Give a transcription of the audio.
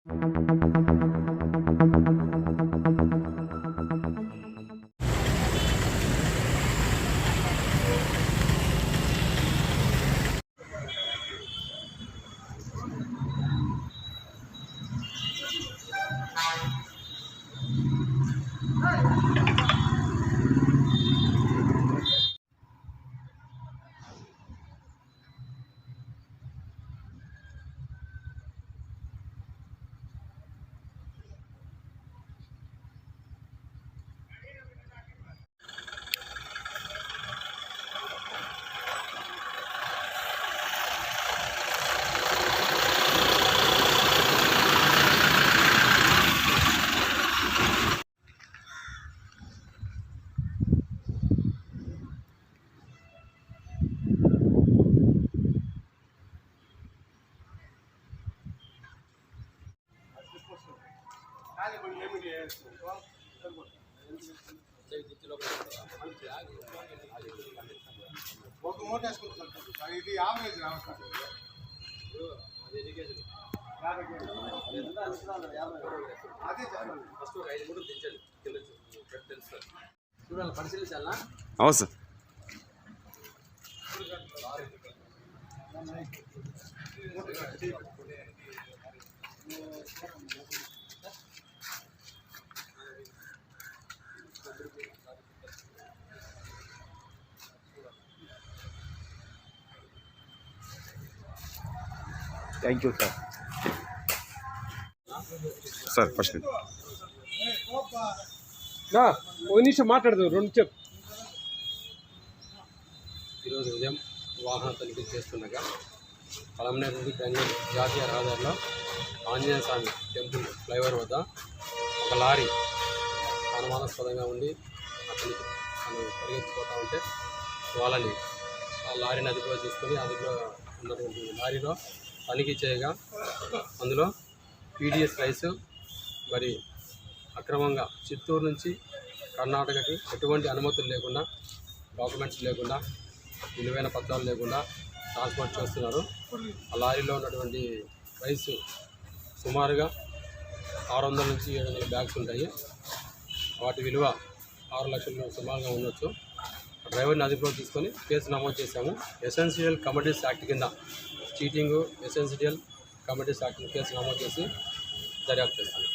ఒక మూట వేసుకుంటారు ఇది యావరేజ్ రావాలి అదే ఫస్ట్ ఒక 5 మూటలు దించండి తెలుసు చూడాలి పరిశీలించాలా అవును sir thank you sir first ఒక నిమిషం మాట్లాడదు 2 చెప్పు. ఈరోజు ఉదయం వాహన తనిఖీ చేస్తుండగా పలమనేరు నుండి బెంగళూరు జాతీయ రహదారిలో ఆంజనేయ స్వామి టెంపుల్ ఫ్లైఓవర్ వద్ద ఒక లారీ అనుమానాస్పదంగా ఉండి అతనికి పరిగెత్తిపోతూ ఉంటే వాళ్ళని ఆ లారీని అదుపులో తీసుకొని అదుపులో ఉన్నటువంటి లారీలో తనిఖీ చేయగా అందులో పీడిఎస్ రైస్ మరి అక్రమంగా చిత్తూరు నుంచి కర్ణాటకకి ఎటువంటి అనుమతులు లేకుండా డాక్యుమెంట్స్ లేకుండా విలువైన పత్రాలు లేకుండా ట్రాన్స్పోర్ట్ చేస్తున్నారు. ఆ లారీలో ఉన్నటువంటి రైస్ సుమారుగా 600 నుంచి 700 బ్యాగ్స్ ఉంటాయి. వాటి విలువ 6 లక్షలు సుమారుగా ఉండొచ్చు. డ్రైవర్ని అదుపులో తీసుకొని కేసు నమోదు చేశాము. ఎసెన్షియల్ కమోడిటీస్ యాక్ట్ కింద cheating essential commodities act case నమోదు చేసి దర్యాప్తు చేస్తాము.